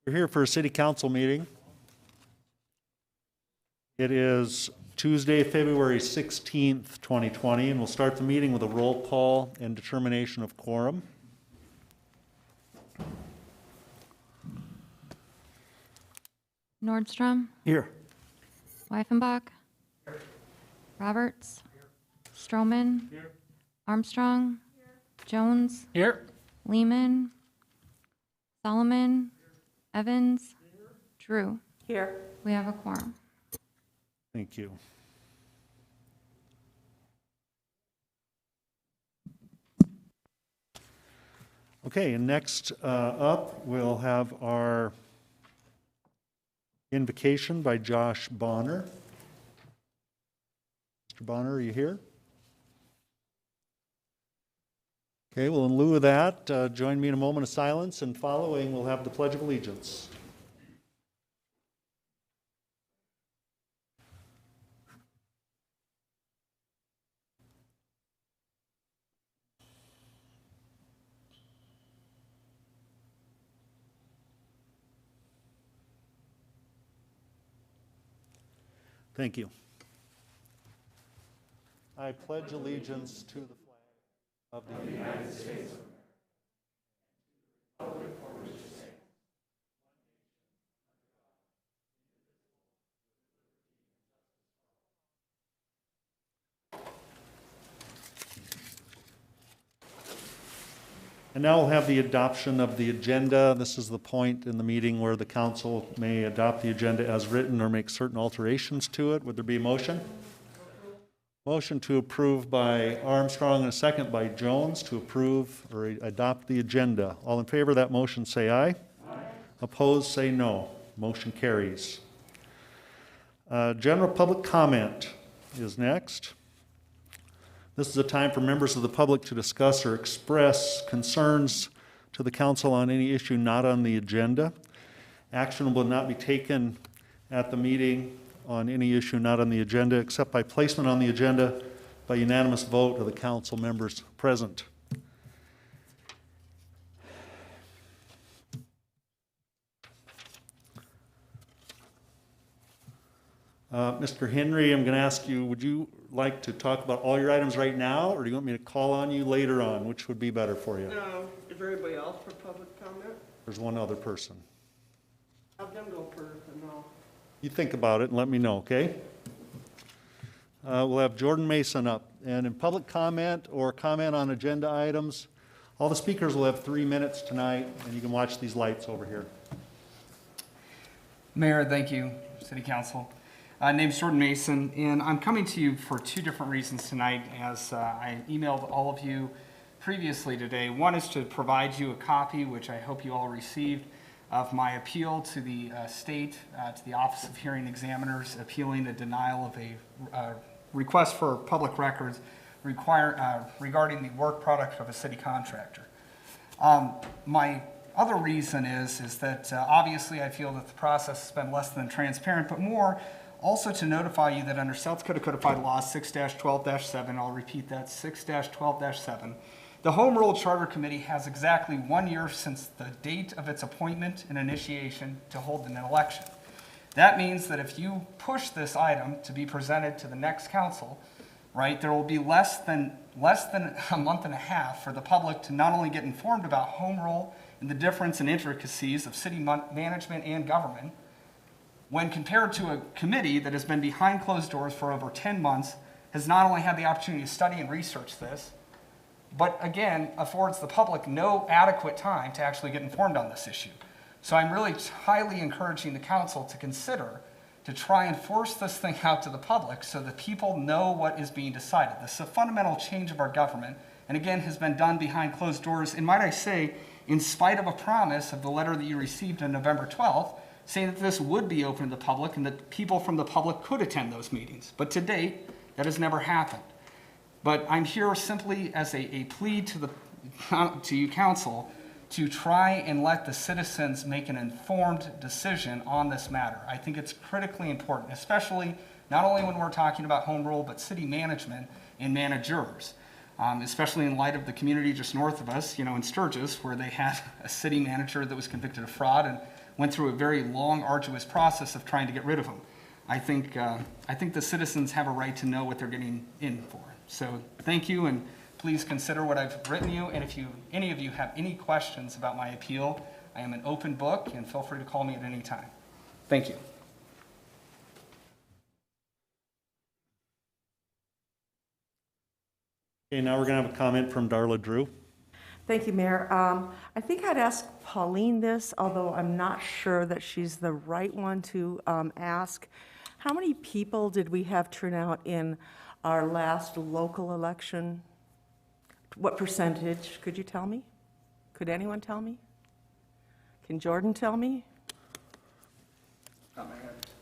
We're here for a city council meeting. It is Tuesday, February 16th, 2020, and we'll start the meeting with a roll call and determination of quorum. Nordstrom. Here. Weifenbach. Roberts. Stroman. Armstrong. Jones. Here. Lehman. Solomon. Evans. Drew. Here. We have a quorum. Thank you. Okay, and next up, we'll have our invocation by Josh Bonner. Mr. Bonner, are you here? Okay, well, in lieu of that, join me in a moment of silence, and following, we'll have the Pledge of Allegiance. Thank you. I pledge allegiance to the flag of the United States. And now we'll have the adoption of the agenda. This is the point in the meeting where the council may adopt the agenda as written or make certain alterations to it. Would there be a motion? Motion to approve by Armstrong and a second by Jones to approve or adopt the agenda. All in favor of that motion say aye. Aye. Opposed say no. Motion carries. General public comment is next. This is a time for members of the public to discuss or express concerns to the council on any issue not on the agenda. Action will not be taken at the meeting on any issue not on the agenda except by placement on the agenda by unanimous vote of the council members present. Mr. Henry, I'm going to ask you, would you like to talk about all your items right now, or do you want me to call on you later on? Which would be better for you? Is there anybody else for public comment? There's one other person. Have them go first and I'll. You think about it and let me know, okay? We'll have Jordan Mason up. And in public comment or comment on agenda items, all the speakers will have 3 minutes tonight, and you can watch these lights over here. Mayor, thank you. City Council. Name's Jordan Mason, and I'm coming to you for two different reasons tonight, as I emailed all of you previously today. One is to provide you a copy, which I hope you all received, of my appeal to the state, to the Office of Hearing Examiners, appealing the denial of a request for public records regarding the work product of a city contractor. My other reason is that obviously I feel that the process has been less than transparent, but more also to notify you that under South Dakota Codified Law 6-12-7, I'll repeat that, 6-12-7, the Home Rule Charter Committee has exactly 1 year since the date of its appointment and initiation to hold an election. That means that if you push this item to be presented to the next council, right, there will be less than a month and a half for the public to not only get informed about home rule and the difference and intricacies of city management and government, when compared to a committee that has been behind closed doors for over 10 months, has not only had the opportunity to study and research this, but again, affords the public no adequate time to actually get informed on this issue. So I'm really highly encouraging the council to consider to try and force this thing out to the public so that people know what is being decided. This is a fundamental change of our government, and again, has been done behind closed doors, and might I say, in spite of a promise of the letter that you received on November 12th, saying that this would be open to the public and that people from the public could attend those meetings. But to date, that has never happened. But I'm here simply as a plea to you, council, to try and let the citizens make an informed decision on this matter. I think it's critically important, especially not only when we're talking about home rule, but city management and managers. Especially in light of the community just north of us, in Sturgis, where they had a city manager that was convicted of fraud and went through a very long, arduous process of trying to get rid of them. I think the citizens have a right to know what they're getting in for. So thank you, and please consider what I've written you. And if any of you have any questions about my appeal, I am an open book, and feel free to call me at any time. Thank you. Okay, now we're going to have a comment from Darla Drew. Thank you, Mayor. I think I'd ask Pauline this, although I'm not sure that she's the right one to ask. How many people did we have turn out in our last local election? What percentage? Could you tell me? Could anyone tell me? Can Jordan tell me?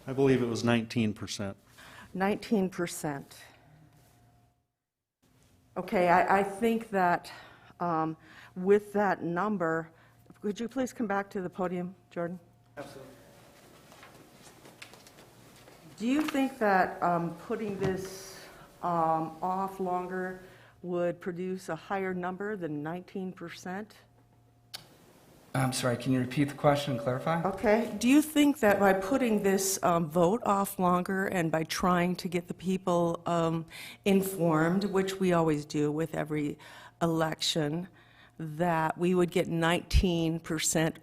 I believe it was 19%. 19%. Okay, I think that with that number, could you please come back to the podium, Jordan? Absolutely. Do you think that putting this off longer would produce a higher number than 19%? I'm sorry, can you repeat the question and clarify? Okay. Do you think that by putting this vote off longer and by trying to get the people informed, which we always do with every election, that we would get 19%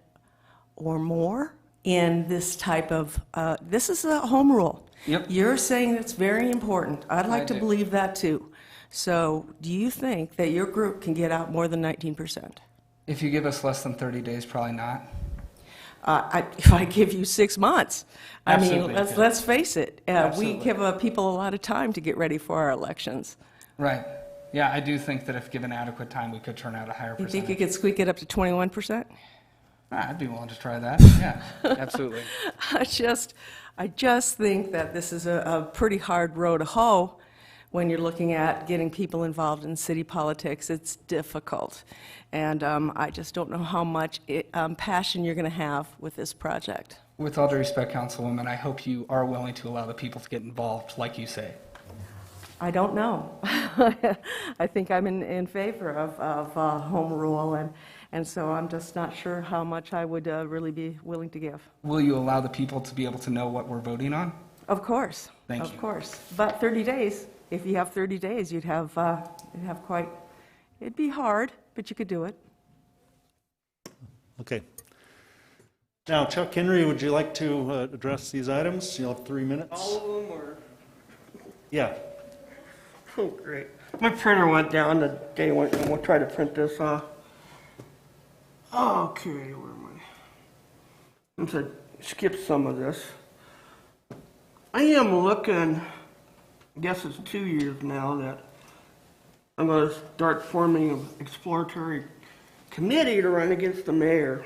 or more in this type of, this is a home rule. Yep. You're saying it's very important. I'd like to do. believe that too. So do you think that your group can get out more than 19%? If you give us less than 30 days, probably not. If I give you 6 months, I mean, Absolutely. let's face it. We Absolutely. give people a lot of time to get ready for our elections. Right. Yeah, I do think that if given adequate time, we could turn out a higher You percentage. think you could squeak it up to 21%? I'd be willing to try that. Yeah, absolutely. I just think that this is a pretty hard row to hoe when you're looking at getting people involved in city politics. It's difficult. And I just don't know how much passion you're going to have with this project. With all due respect, Councilwoman, I hope you are willing to allow the people to get involved, like you say. I don't know. I think I'm in favor of home rule, and so I'm just not sure how much I would really be willing to give. Will you allow the people to be able to know what we're voting on? Of course. Thank Of you. course. But 30 days, if you have 30 days, you'd have quite, it'd be hard, but you could do it. Okay. Now, Chuck Henry, would you like to address these items? You'll have 3 minutes. All of them or? Yeah. Oh, great. My printer went down the day when we'll try to print this off. Okay, where am I? I'm going to skip some of this. I am looking, I guess it's 2 years now that I'm going to start forming an exploratory committee to run against the mayor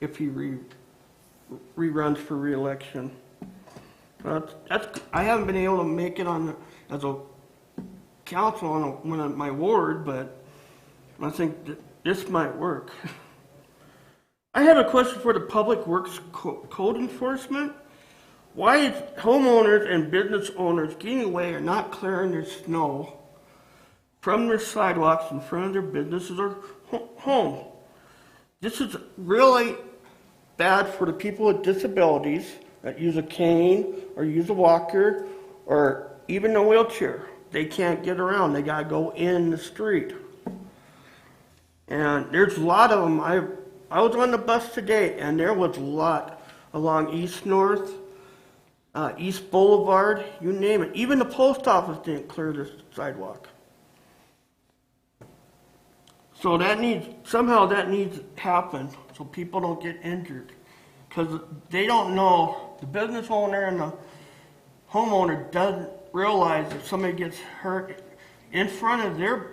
if he reruns for re-election. I haven't been able to make it on as a council on one of my ward, but I think that this might work. I have a question for the Public Works Code Enforcement. Why is homeowners and business owners getting away or not clearing their snow from their sidewalks in front of their businesses or home? This is really bad for the people with disabilities that use a cane or use a walker or even a wheelchair. They can't get around. They gotta go in the street. And there's a lot of them. I was on the bus today, and there was a lot along East North, East Boulevard, you name it. Even the post office didn't clear the sidewalk. So somehow that needs to happen so people don't get injured. Because they don't know, the business owner and the homeowner doesn't realize if somebody gets hurt in front of their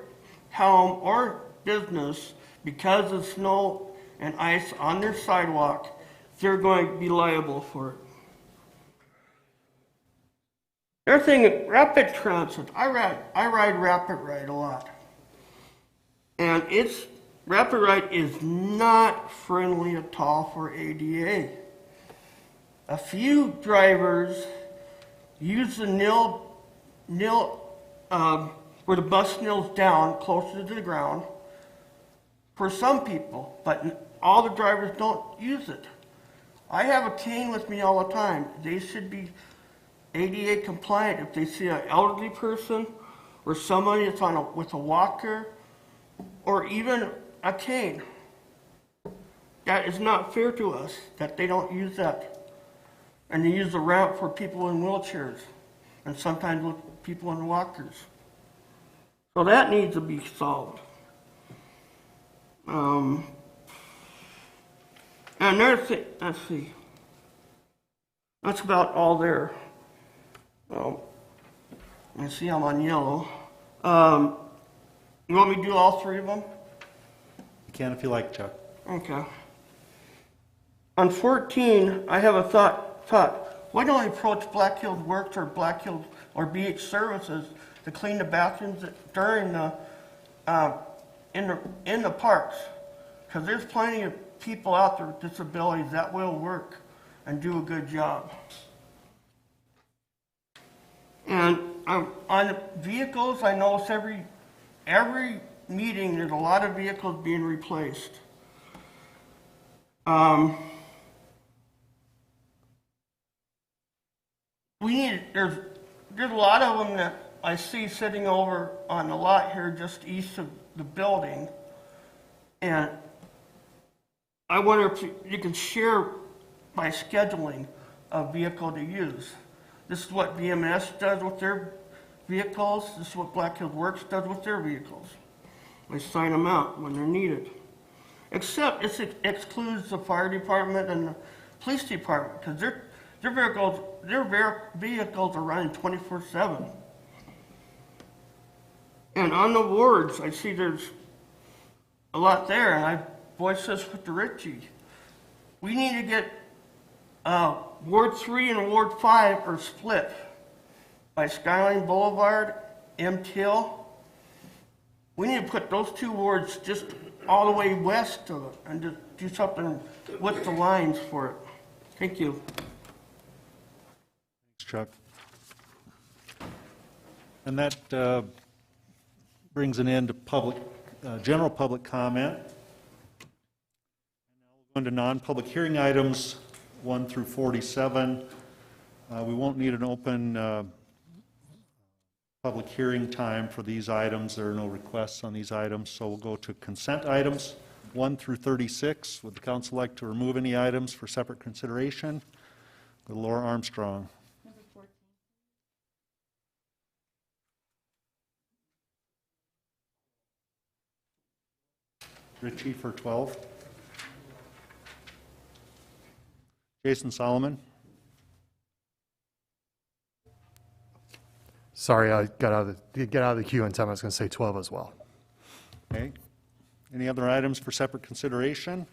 home or business because of snow and ice on their sidewalk, they're going to be liable for it. They're thinking rapid transit. I ride Rapid Ride a lot. And Rapid Ride is not friendly at all for ADA. A few drivers use the where the bus kneels down closer to the ground for some people, but all the drivers don't use it. I have a cane with me all the time. They should be ADA compliant if they see an elderly person or somebody that's with a walker or even a cane. That is not fair to us that they don't use that. And they use the ramp for people in wheelchairs and sometimes with people in walkers. So that needs to be solved. Another thing, let's see. That's about all there. I see I'm on yellow. You want me to do all three of them? You can if you like, Chuck. Okay. On 14, I have a thought. Why don't we approach Black Hills Works or Black Hills or BH Services to clean the bathrooms during the in the parks? Because there's plenty of people out there with disabilities that will work and do a good job. And on vehicles, I notice every meeting there's a lot of vehicles being replaced. There's a lot of them that I see sitting over on the lot here just east of the building. And I wonder if you can share by scheduling a vehicle to use. This is what VMS does with their vehicles. This is what Black Hills Works does with their vehicles. They sign them out when they're needed. Except it excludes the fire department and the police department because their vehicles are running 24/7. And on the wards, I see there's a lot there, and I voiced this with the Ritchie. We need to get Ward 3 and Ward 5 are split by Skyline Boulevard, M. Till. We need to put those two wards just all the way west of it and just do something with the lines for it. Thank you. Thanks, Chuck. And that brings an end to general public comment. We'll go into non-public hearing items 1 through 47. We won't need an open public hearing time for these items. There are no requests on these items, so we'll go to consent items 1 through 36. Would the council like to remove any items for separate consideration? Laura Armstrong. Number 14. Ritchie for 12. Jason Solomon. Sorry, I got out of the queue in time. I was going to say 12 as well. Okay. Any other items for separate consideration?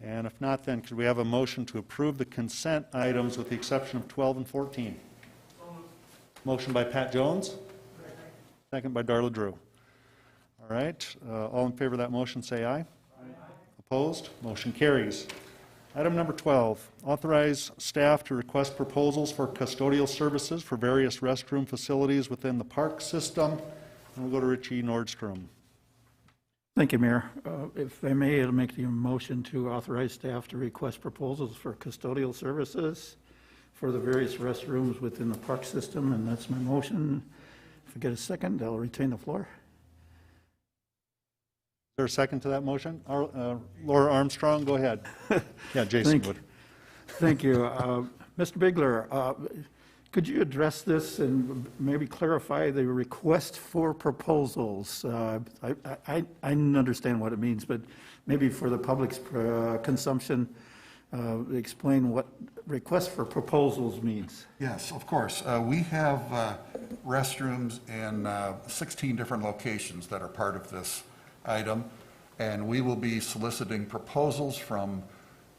And if not, then could we have a motion to approve the consent items with the exception of 12 and 14? Motion by Pat Jones. Second by Darla Drew. All right. All in favor of that motion, say aye. Aye. Opposed? Motion carries. Item number 12, authorize staff to request proposals for custodial services for various restroom facilities within the park system. And we'll go to Richie Nordstrom. Thank you, Mayor. If I may, I'll make the motion to authorize staff to request proposals for custodial services for the various restrooms within the park system, and that's my motion. If I get a second, I'll retain the floor. Is there a second to that motion? Laura Armstrong, go ahead. Yeah, Jason would. Thank you. Mr. Bigler, could you address this and maybe clarify the request for proposals? I understand what it means, but maybe for the public's consumption, explain what request for proposals means. Yes, of course. We have restrooms in 16 different locations that are part of this item, and we will be soliciting proposals from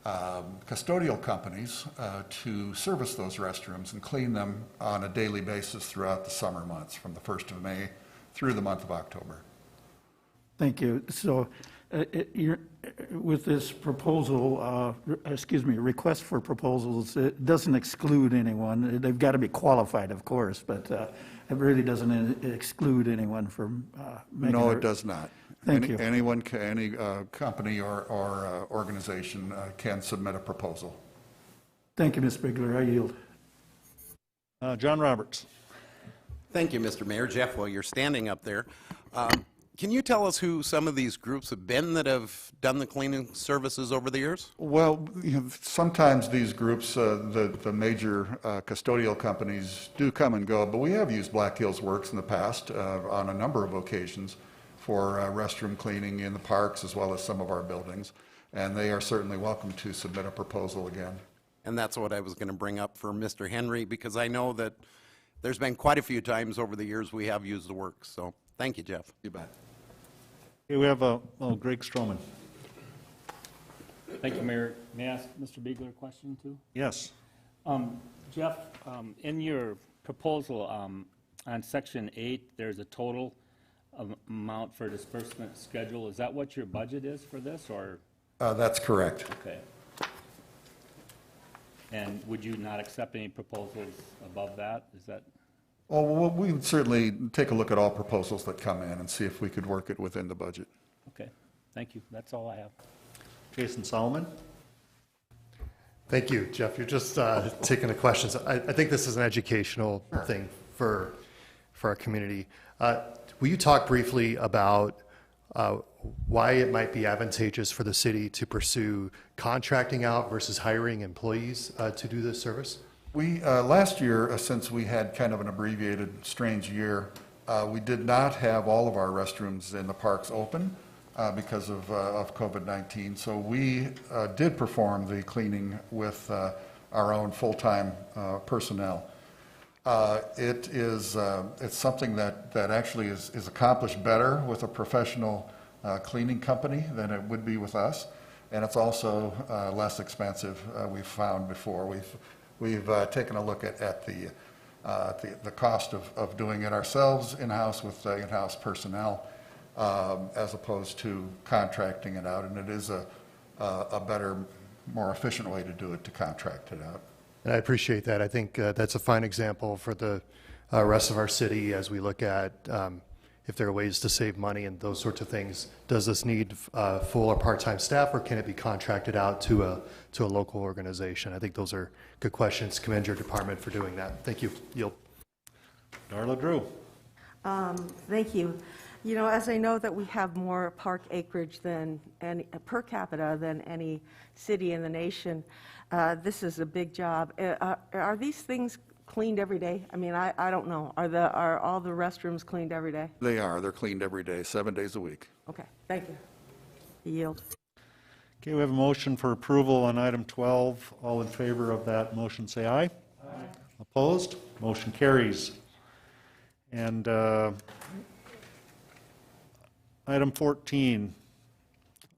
custodial companies to service those restrooms and clean them on a daily basis throughout the summer months, from the 1st of May through the month of October. Thank you. So with this proposal, request for proposals, it doesn't exclude anyone. They've got to be qualified, of course, but it really doesn't exclude anyone from making No, their- it does not. Thank you. Anyone, any company or organization can submit a proposal. Thank you, Ms. Bigler. I yield. John Roberts. Thank you, Mr. Mayor. Jeff, while you're standing up there, can you tell us who some of these groups have been that have done the cleaning services over the years? Well, sometimes these groups, the major custodial companies do come and go, but we have used Black Hills Works in the past on a number of occasions for restroom cleaning in the parks as well as some of our buildings, and they are certainly welcome to submit a proposal again. And that's what I was going to bring up for Mr. Henry, because I know that there's been quite a few times over the years we have used the works. So thank you, Jeff. You bet. Okay, we have Greg Stroman. Thank you, Mayor. May I ask Mr. Biegler a question, too? Yes. Jeff, in your proposal on Section 8, there's a total amount for disbursement schedule. Is that what your budget is for this, or? That's correct. Okay. And would you not accept any proposals above that? Is that? Well, we would certainly take a look at all proposals that come in and see if we could work it within the budget. Okay. Thank you. That's all I have. Jason Solomon. Thank you, Jeff. You're just taking the questions. I think this is an educational thing for our community. Will you talk briefly about why it might be advantageous for the city to pursue contracting out versus hiring employees to do this service? We, last year, since we had kind of an abbreviated, strange year, we did not have all of our restrooms in the parks open because of COVID-19. So we did perform the cleaning with our own full-time personnel. It's something that actually is accomplished better with a professional cleaning company than it would be with us, and it's also less expensive. We've found before. We've taken a look at the cost of doing it ourselves in-house with in-house personnel as opposed to contracting it out, and it is a better, more efficient way to do it, to contract it out. And I appreciate that. I think that's a fine example for the rest of our city as we look at if there are ways to save money and those sorts of things. Does this need full or part-time staff, or can it be contracted out to a local organization? I think those are good questions. Commend your department for doing that. Thank you. Yield. Darla Drew. Thank you. You know, as I know that we have more park acreage than any, per capita than any city in the nation, this is a big job. Are these things cleaned every day? I mean, I don't know. Are all the restrooms cleaned every day? They are. They're cleaned every day, 7 days a week. Okay, thank you. Yield. Okay, we have a motion for approval on item 12. All in favor of that motion, say aye. Aye. Opposed? Motion carries. And item 14,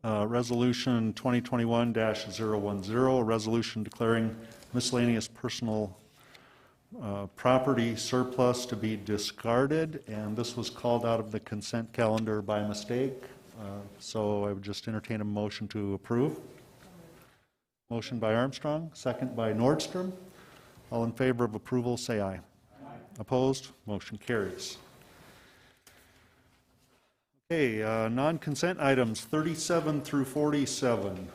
Resolution 2021-010, a resolution declaring miscellaneous personal property surplus to be discarded, and this was called out of the consent calendar by mistake. So I would just entertain a motion to approve. Motion by Armstrong, second by Nordstrom. All in favor of approval, say aye. Aye. Opposed? Motion carries. Okay, non-consent items 37 through 47.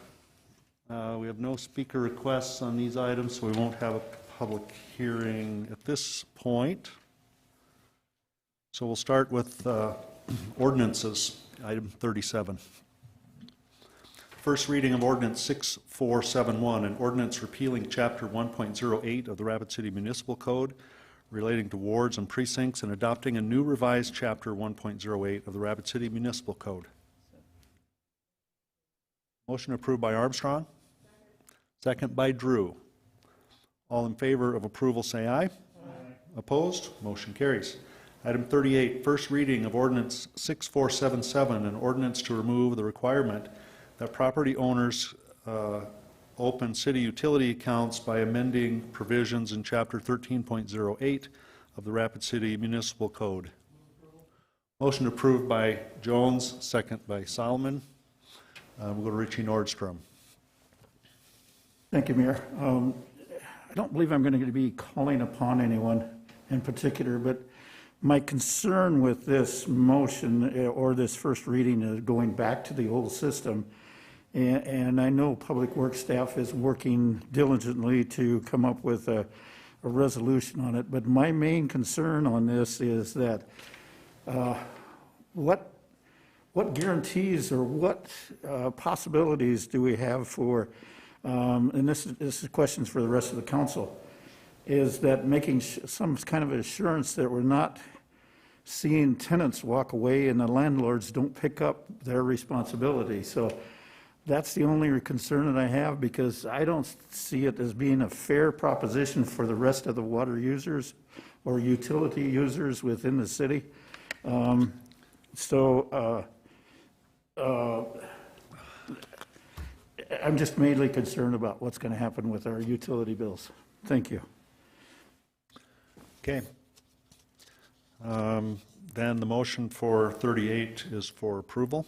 We have no speaker requests on these items, so we won't have a public hearing at this point. So we'll start with ordinances, item 37. First reading of ordinance 6471, an ordinance repealing chapter 1.08 of the Rapid City Municipal Code relating to wards and precincts and adopting a new revised chapter 1.08 of the Rapid City Municipal Code. Motion approved by Armstrong. Second by Drew. All in favor of approval, say aye. Aye. Opposed? Motion carries. Item 38, first reading of ordinance 6477, an ordinance to remove the requirement that property owners open city utility accounts by amending provisions in Chapter 13.08 of the Rapid City Municipal Code. Motion approved by Jones, second by Solomon. We'll go to Richie Nordstrom. Thank you, Mayor. I don't believe I'm going to be calling upon anyone in particular, but My concern with this motion or this first reading is going back to the old system. And I know Public Works staff is working diligently to come up with a resolution on it. But my main concern on this is that what guarantees or what possibilities do we have for, and this is questions for the rest of the council, is that making some kind of assurance that we're not seeing tenants walk away and the landlords don't pick up their responsibility. So that's the only concern that I have, because I don't see it as being a fair proposition for the rest of the water users or utility users within the city. I'm just mainly concerned about what's going to happen with our utility bills. Thank you. Okay. Then the motion for 38 is for approval.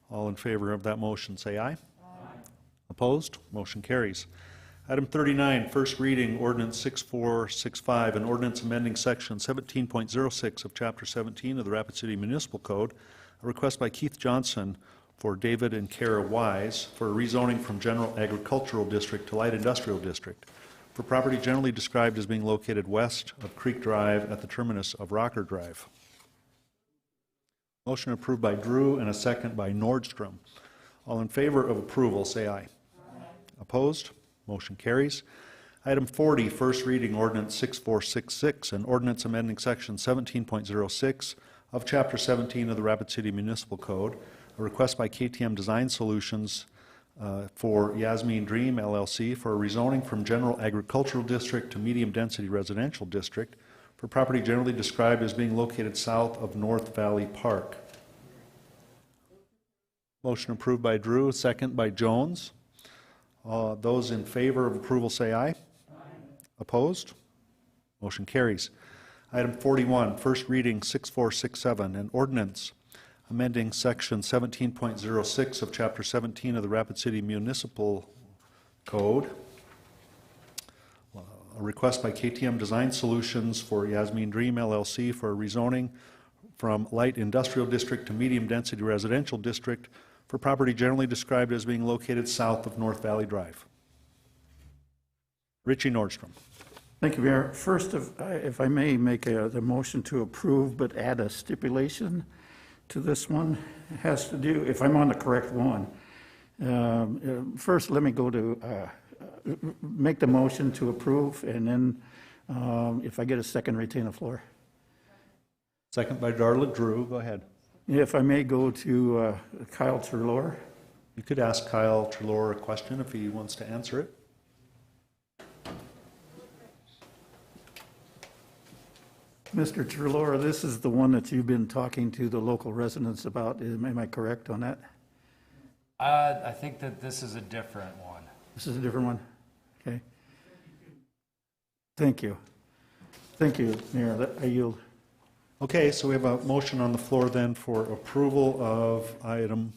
All in favor of that motion, say aye. Aye. Opposed? Motion carries. Item 39, first reading, ordinance 6465, an ordinance amending section 17.06 of Chapter 17 of the Rapid City Municipal Code. A request by Keith Johnson for David and Kara Wise for rezoning from General Agricultural District to Light Industrial District for property generally described as being located west of Creek Drive at the terminus of Rocker Drive. Motion approved by Drew and a second by Nordstrom. All in favor of approval, say aye. Aye. Opposed? Motion carries. Item 40, first reading, ordinance 6466, an ordinance amending section 17.06 of Chapter 17 of the Rapid City Municipal Code. A request by KTM Design Solutions for Yasmin Dream LLC for a rezoning from General Agricultural District to Medium Density Residential District for property generally described as being located south of North Valley Park. Motion approved by Drew, second by Jones. Those in favor of approval say aye. Aye. Opposed? Motion carries. Item 41, first reading 6467, an ordinance amending section 17.06 of Chapter 17 of the Rapid City Municipal Code. A request by KTM Design Solutions for Yasmin Dream LLC for a rezoning from Light Industrial District to Medium Density Residential District for property generally described as being located south of North Valley Drive. Richie Nordstrom. Thank you, Mayor. First, if I may make the motion to approve, but add a stipulation to this one. It has to do, if I'm on the correct one. First, let me go to make the motion to approve, and then if I get a second, retain the floor. Second by Darla Drew. Go ahead. If I may go to Kyle Treloar. You could ask Kyle Treloar a question if he wants to answer it. Mr. Treloar, this is the one that you've been talking to the local residents about. Am I correct on that? I think that this is a different one. This is a different one? Okay. Thank you. Thank you, Mayor. I yield. Okay, so we have a motion on the floor then for approval of item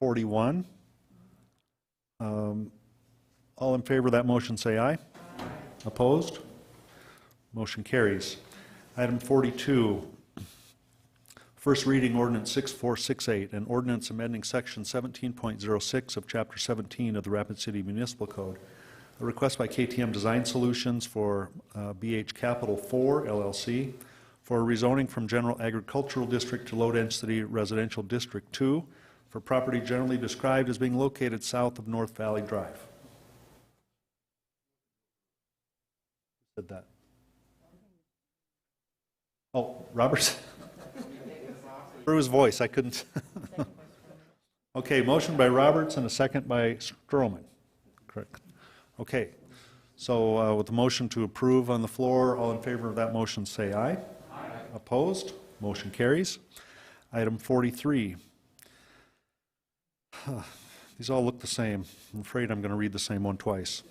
41. All in favor of that motion say aye. Aye. Opposed? Motion carries. Item 42, first reading ordinance 6468, an ordinance amending section 17.06 of Chapter 17 of the Rapid City Municipal Code. A request by KTM Design Solutions for BH Capital 4 LLC for rezoning from General Agricultural District to Low Density Residential District 2 for property generally described as being located south of North Valley Drive. Who said that? Oh, Roberts? Through his voice, I couldn't. Okay, motion by Roberts and a second by Stroman. Correct. Okay, so with the motion to approve on the floor, all in favor of that motion say aye. Aye. Opposed? Motion carries. Item 43. These all look the same. I'm afraid I'm going to read the same one twice.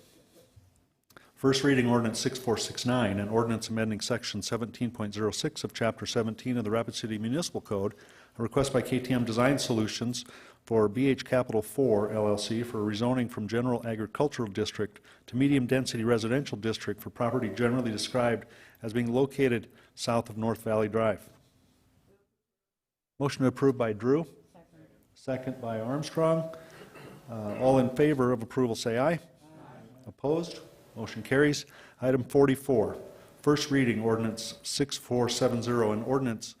First reading ordinance 6469, an ordinance amending section 17.06 of chapter 17 of the Rapid City Municipal Code, a request by KTM Design Solutions for BH Capital 4 LLC for rezoning from general agricultural district to medium-density residential district for property generally described as being located south of North Valley Drive. Motion approved by Drew. Second by Armstrong. All in favor of approval say aye. Opposed? Motion carries. Item 44, first reading ordinance 6470, an ordinance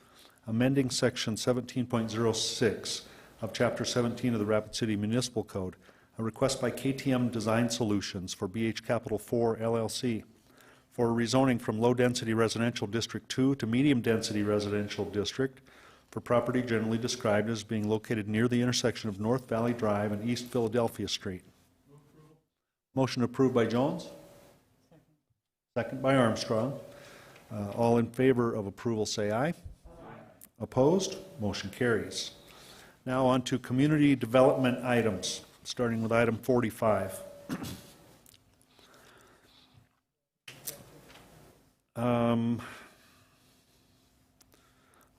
amending section 17.06 of chapter 17 of the Rapid City Municipal Code, a request by KTM Design Solutions for BH Capital 4 LLC for rezoning from low-density residential district 2 to medium-density residential district for property generally described as being located near the intersection of North Valley Drive and East Philadelphia Street. Motion approved by Jones. Second by Armstrong. All in favor of approval say aye. Opposed? Motion carries. Now on to community development items, starting with item 45.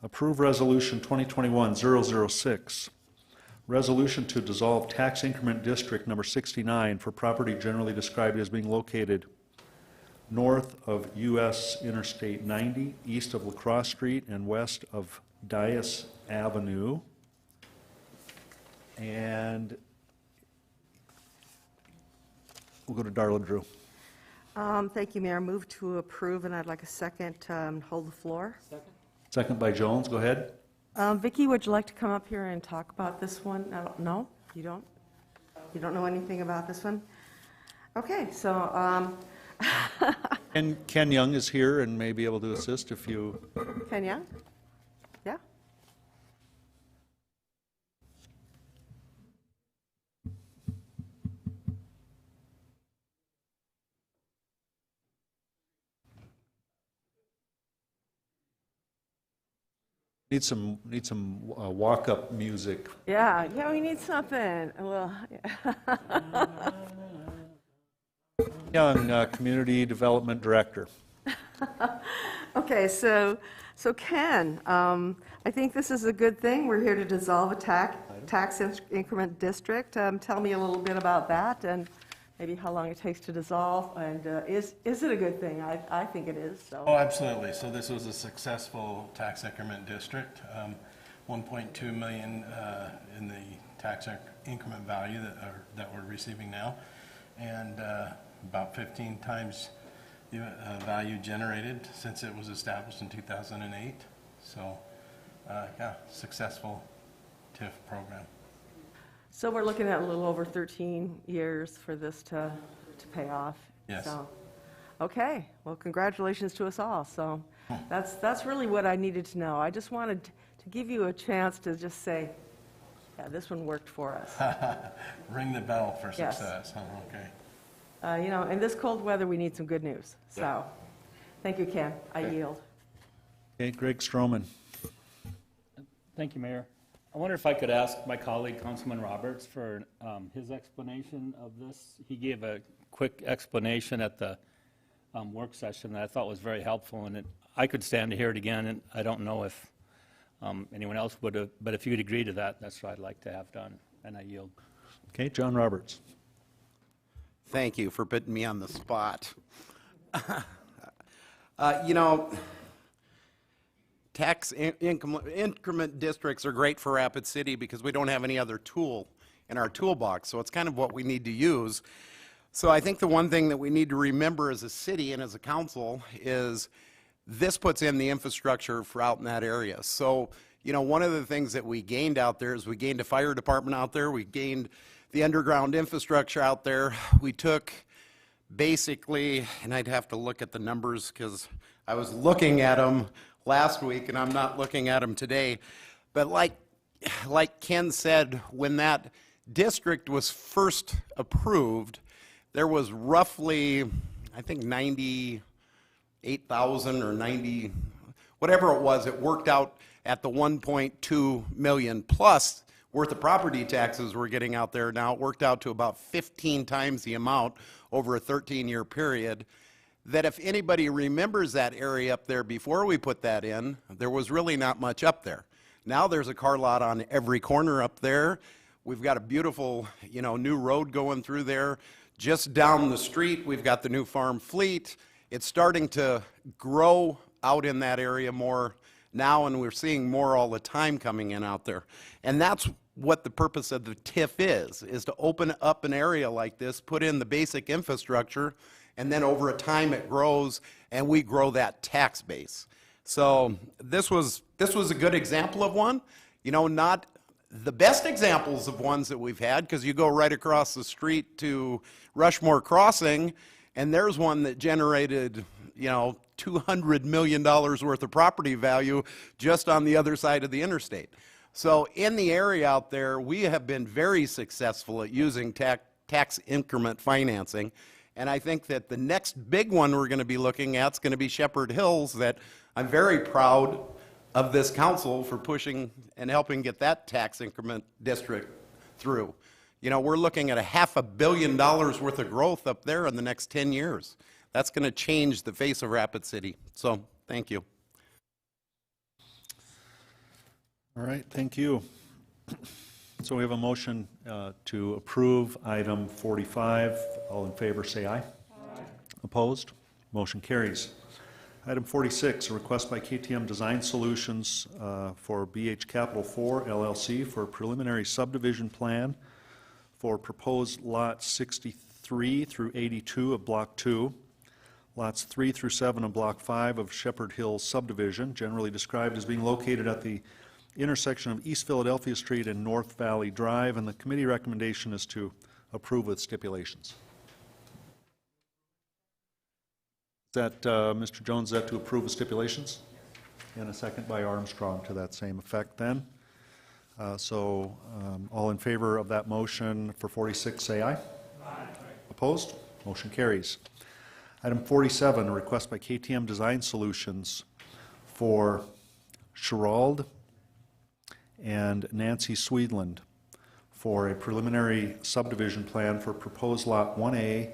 Approve Resolution 2021-006, resolution to dissolve tax increment district number 69 for property generally described as being located north of U.S. Interstate 90, east of La Crosse Street, and west of Dias Avenue. And we'll go to Darla Drew. Thank you, Mayor. Move to approve, and I'd like a second to hold the floor. Second by Jones. Go ahead. Vicki, would you like to come up here and talk about this one? No, you don't? You don't know anything about this one? Okay, so And Ken Young is here and may be able to assist if you... Ken Young? Yeah? Need some walk-up music. Yeah, we need something. Well, yeah. Young, Community Development Director. Okay, so Ken, I think this is a good thing. We're here to dissolve a tax increment district. Tell me a little bit about that and maybe how long it takes to dissolve, and is it a good thing? I think it is. So. Oh, absolutely. So this was a successful tax increment district. 1.2 million in the tax increment value that we're receiving now, and about 15 times the value generated since it was established in 2008. So, yeah, successful TIF program. So we're looking at a little over 13 years for this to pay off. Yes. So, okay. Well, congratulations to us all. So that's really what I needed to know. I just wanted to give you a chance to just say, yeah, this one worked for us. Ring the bell for Yes. success. Huh? Okay. In this cold weather, we need some good news. So, thank you, Ken. I yield. Okay, Greg Stroman. Thank you, Mayor. I wonder if I could ask my colleague, Councilman Roberts, for his explanation of this. He gave a quick explanation at the work session that I thought was very helpful, and I could stand to hear it again, and I don't know if anyone else would have, but if you'd agree to that, that's what I'd like to have done, and I yield. Okay, John Roberts. Thank you for putting me on the spot. Tax increment districts are great for Rapid City because we don't have any other tool in our toolbox, so it's kind of what we need to use. So I think the one thing that we need to remember as a city and as a council is this puts in the infrastructure for out in that area. So, one of the things that we gained out there is we gained a fire department out there, we gained the underground infrastructure out there. We took basically, and I'd have to look at the numbers because I was looking at them last week and I'm not looking at them today, but like Ken said, when that district was first approved, there was roughly, I think 98,000 or 90, whatever it was, it worked out at the 1.2 million plus worth of property taxes we're getting out there now. It worked out to about 15 times the amount over a 13-year period. That if anybody remembers that area up there before we put that in, there was really not much up there. Now there's a car lot on every corner up there. We've got a beautiful, new road going through there. Just down the street, we've got the new farm fleet. It's starting to grow out in that area more now, and we're seeing more all the time coming in out there. And that's what the purpose of the TIF is to open up an area like this, put in the basic infrastructure, and then over time it grows, and we grow that tax base. So this was a good example of one. Not the best examples of ones that we've had, because you go right across the street to Rushmore Crossing, and there's one that generated, $200 million worth of property value just on the other side of the interstate. So in the area out there, we have been very successful at using tax increment financing. And I think that the next big one we're going to be looking at is going to be Shepherd Hills, that I'm very proud of this council for pushing and helping get that tax increment district through. We're looking at $500 million worth of growth up there in the next 10 years. That's going to change the face of Rapid City. So, thank you. All right, thank you. So we have a motion to approve item 45. All in favor, say aye. Aye. Opposed? Motion carries. Item 46, a request by KTM Design Solutions for BH Capital 4 LLC for a preliminary subdivision plan for proposed lots 63 through 82 of Block 2, lots 3 through 7 of Block 5 of Shepherd Hills subdivision, generally described as being located at the intersection of East Philadelphia Street and North Valley Drive, and the committee recommendation is to approve with stipulations. Is that, Mr. Jones, is that to approve with stipulations? And a second by Armstrong to that same effect then. All in favor of that motion for 46, say aye. Aye. Opposed? Motion carries. Item 47, a request by KTM Design Solutions for Sherald and Nancy Swedland for a preliminary subdivision plan for proposed lot 1A,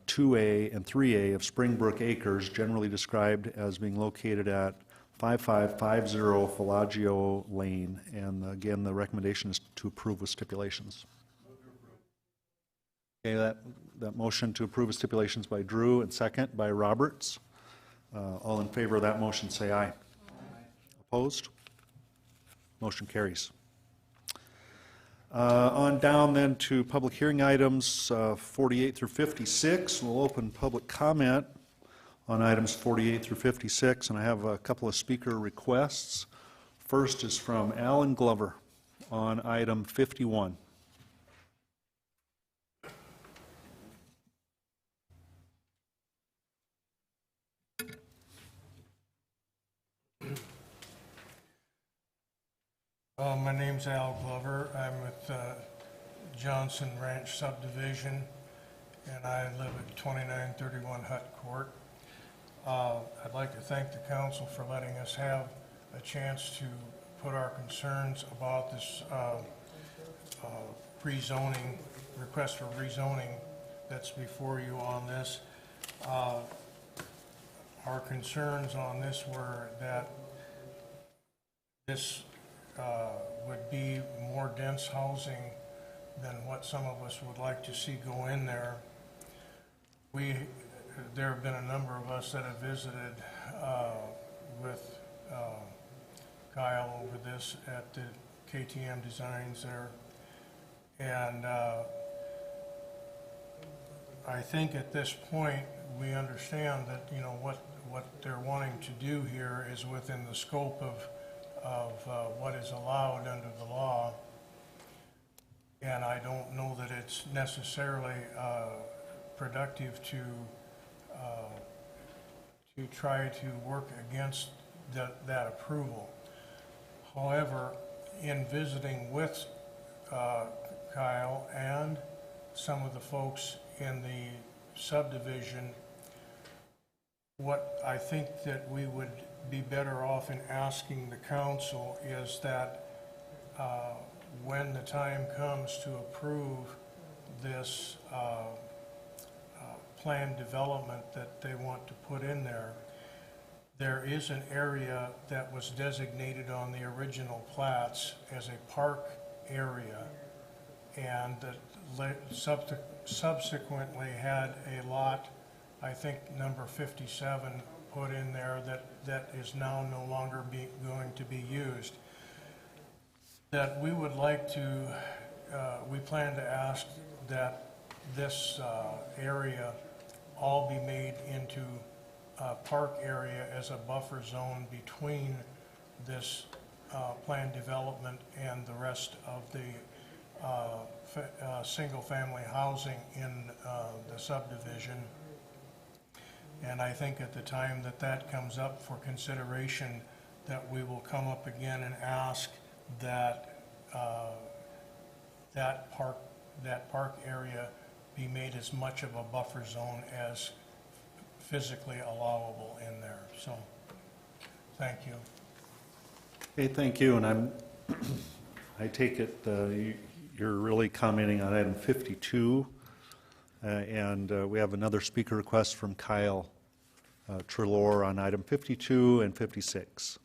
2A, and 3A of Springbrook Acres, generally described as being located at 5550 Fellagio Lane. And again, the recommendation is to approve with stipulations. Okay, that motion to approve with stipulations by Drew and second by Roberts. All in favor of that motion say aye. Aye. Opposed? Motion carries. On down then to public hearing items 48 through 56. We'll open public comment on items 48 through 56, and I have a couple of speaker requests. First is from Alan Glover on item 51. My name's Al Glover. I'm with Johnson Ranch Subdivision, and I live at 2931 Hut Court. I'd like to thank the council for letting us have a chance to put our concerns about this rezoning, request for rezoning that's before you on this. Our concerns on this were that this would be more dense housing than what some of us would like to see go in there. There have been a number of us that have visited with Kyle over this at the KTM Designs there. And I think at this point we understand that, you know, what they're wanting to do here is within the scope of what is allowed under the law. And I don't know that it's necessarily productive to try to work against that approval. However, in visiting with Kyle and some of the folks in the subdivision, what I think that we would be better off in asking the council is that when the time comes to approve this planned development that they want to put in there, there is an area that was designated on the original plats as a park area, and that subsequently had a lot, I think number 57, put in there that is now no longer going to be used. That we would like to, we plan to ask that this area all be made into a park area as a buffer zone between this planned development and the rest of the single-family housing in the subdivision. And I think at the time that that comes up for consideration, that we will come up again and ask that that park area be made as much of a buffer zone as physically allowable in there. So, thank you. Okay, thank you, and I take it you're really commenting on item 52, and we have another speaker request from Kyle Trelor on item 52 and 56.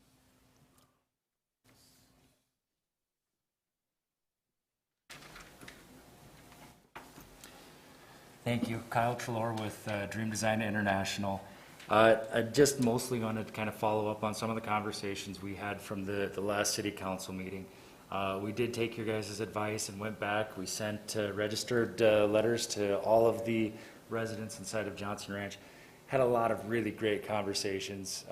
Thank you. Kyle Trelor with Dream Design International. I just mostly wanted to kind of follow up on some of the conversations we had from the last city council meeting. We did take your guys' advice and went back. We sent registered letters to all of the residents inside of Johnson Ranch. Had a lot of really great conversations.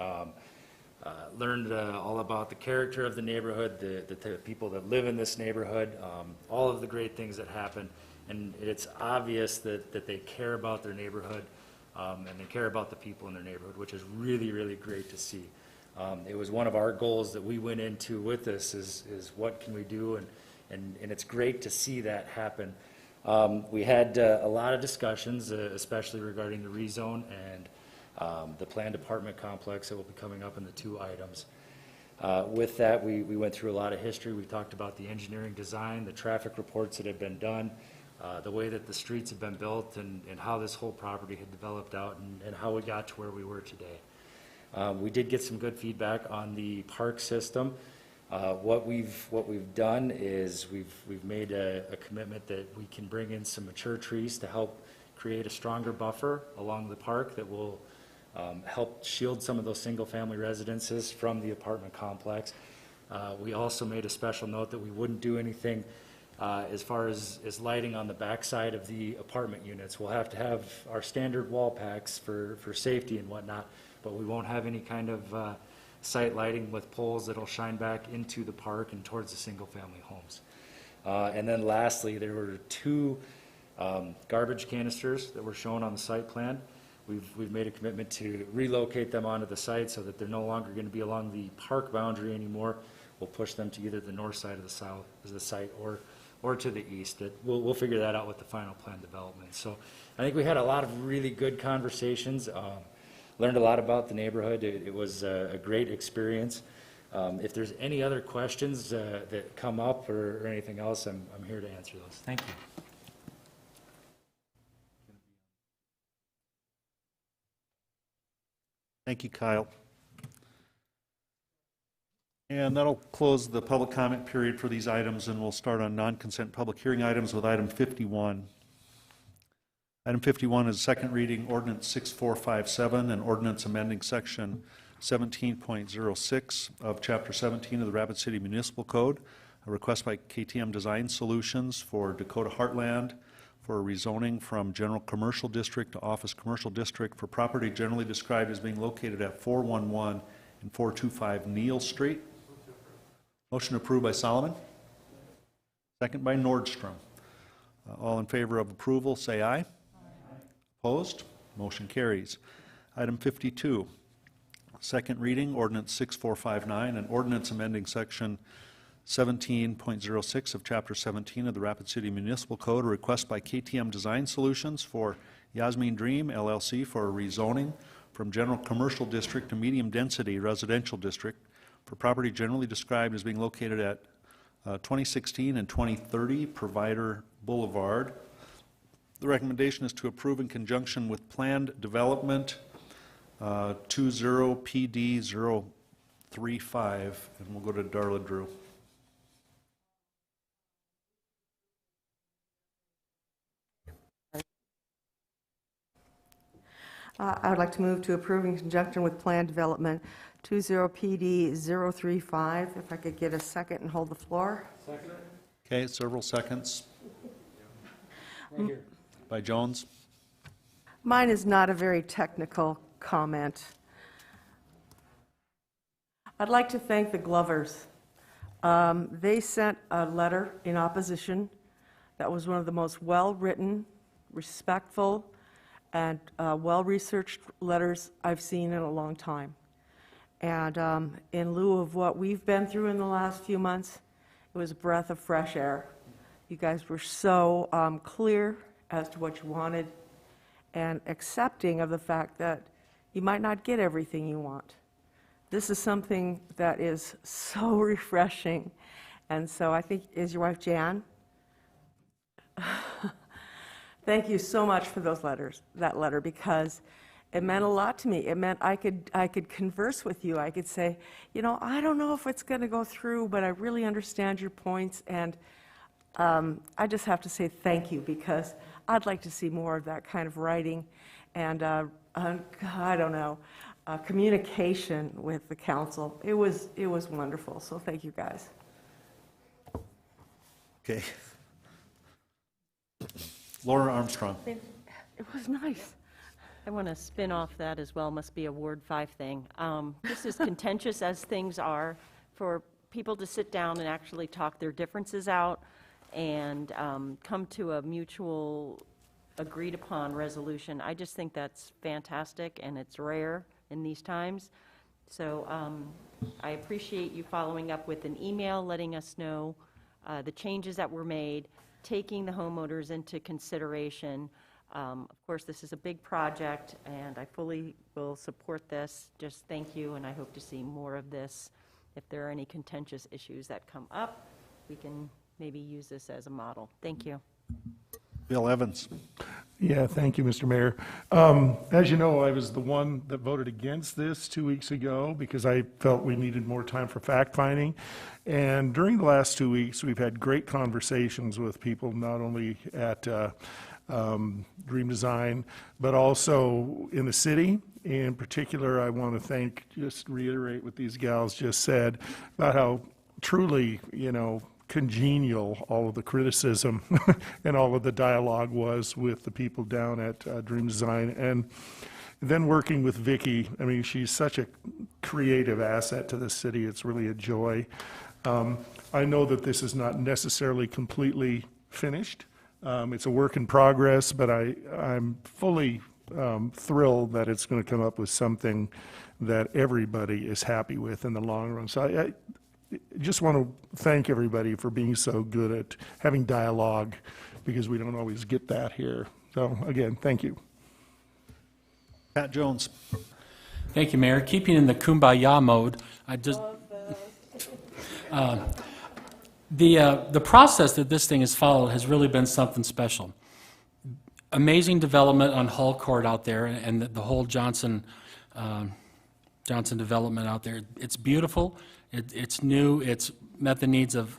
Learned all about the character of the neighborhood, the people that live in this neighborhood, all of the great things that happen. And it's obvious that they care about their neighborhood and they care about the people in their neighborhood, which is really, really great to see. It was one of our goals that we went into with this is what can we do, and it's great to see that happen. We had a lot of discussions, especially regarding the rezone and the planned apartment complex that will be coming up in the two items. With that, we went through a lot of history. We talked about the engineering design, the traffic reports that have been done, the way that the streets have been built, and how this whole property had developed out, and how we got to where we were today. We did get some good feedback on the park system. What we've done is we've made a commitment that we can bring in some mature trees to help create a stronger buffer along the park that will help shield some of those single-family residences from the apartment complex. We also made a special note that we wouldn't do anything as far as lighting on the backside of the apartment units. We'll have to have our standard wall packs for safety and whatnot, but we won't have any kind of site lighting with poles that'll shine back into the park and towards the single-family homes. And then lastly, there were two garbage canisters that were shown on the site plan. We've made a commitment to relocate them onto the site so that they're no longer going to be along the park boundary anymore. We'll push them to either the north side of the site or to the east. We'll figure that out with the final plan development. So I think we had a lot of really good conversations. Learned a lot about the neighborhood. It was a great experience. If there's any other questions that come up or anything else, I'm here to answer those. Thank you. Thank you, Kyle. And that'll close the public comment period for these items, and we'll start on non-consent public hearing items with item 51. Item 51 is second reading ordinance 6457, an ordinance amending section 17.06 of chapter 17 of the Rapid City Municipal Code. A request by KTM Design Solutions for Dakota Heartland for rezoning from general commercial district to office commercial district for property generally described as being located at 411 and 425 Neal Street. Motion approved by Solomon. Second by Nordstrom. All in favor of approval, say aye. Opposed? Motion carries. Item 52, second reading, ordinance 6459, an ordinance amending section 17.06 of Chapter 17 of the Rapid City Municipal Code. A request by KTM Design Solutions for Yasmin Dream LLC for a rezoning from general commercial district to medium density residential district for property generally described as being located at 2016 and 2030 Provider Boulevard. The recommendation is to approve in conjunction with planned development 20PD035, and we'll go to Darla Drew. I would like to move to approve in conjunction with Plan Development 20PD035. If I could get a second and hold the floor. Okay, several seconds. Right here. By Jones. Mine is not a very technical comment. I'd like to thank the Glovers. They sent a letter in opposition that was one of the most well-written, respectful, and well-researched letters I've seen in a long time. And in lieu of what we've been through in the last few months, it was a breath of fresh air. You guys were so clear as to what you wanted and accepting of the fact that you might not get everything you want. This is something that is so refreshing. And so I think, is your wife Jan? Thank you so much for those letters, that letter, because it meant a lot to me. It meant I could converse with you. I could say, you know, I don't know if it's going to go through, but I really understand your points. And I just have to say thank you, because I'd like to see more of that kind of writing and, I don't know, communication with the council. It was wonderful. So thank you, guys. Okay. Laura Armstrong. It was nice. I want to spin off that as well, must be a Ward 5 thing. Just as contentious as things are, for people to sit down and actually talk their differences out and come to a mutual agreed upon resolution, I just think that's fantastic, and it's rare in these times. So I appreciate you following up with an email, letting us know the changes that were made, taking the homeowners into consideration. Of course, this is a big project, and I fully will support this. Just thank you, and I hope to see more of this. If there are any contentious issues that come up, we can maybe use this as a model. Thank you. Bill Evans. Yeah, thank you, Mr. Mayor. As you know, I was the one that voted against this 2 weeks ago because I felt we needed more time for fact-finding. And during the last 2 weeks, we've had great conversations with people, not only at Dream Design, but also in the city. In particular, I want to just reiterate what these gals just said about how truly, you know, congenial all of the criticism and all of the dialogue was with the people down at Dream Design. And then working with Vicki, I mean, she's such a creative asset to the city. It's really a joy. I know that this is not necessarily completely finished. It's a work in progress, but I'm fully thrilled that it's going to come up with something that everybody is happy with in the long run. So I just want to thank everybody for being so good at having dialogue, because we don't always get that here. So again, thank you. Pat Jones. Thank you, Mayor. Keeping in the kumbaya mode, I just the process that this thing has followed has really been something special. Amazing development on Hall Court out there, and the whole Johnson development out there. It's beautiful. It's new. It's met the needs of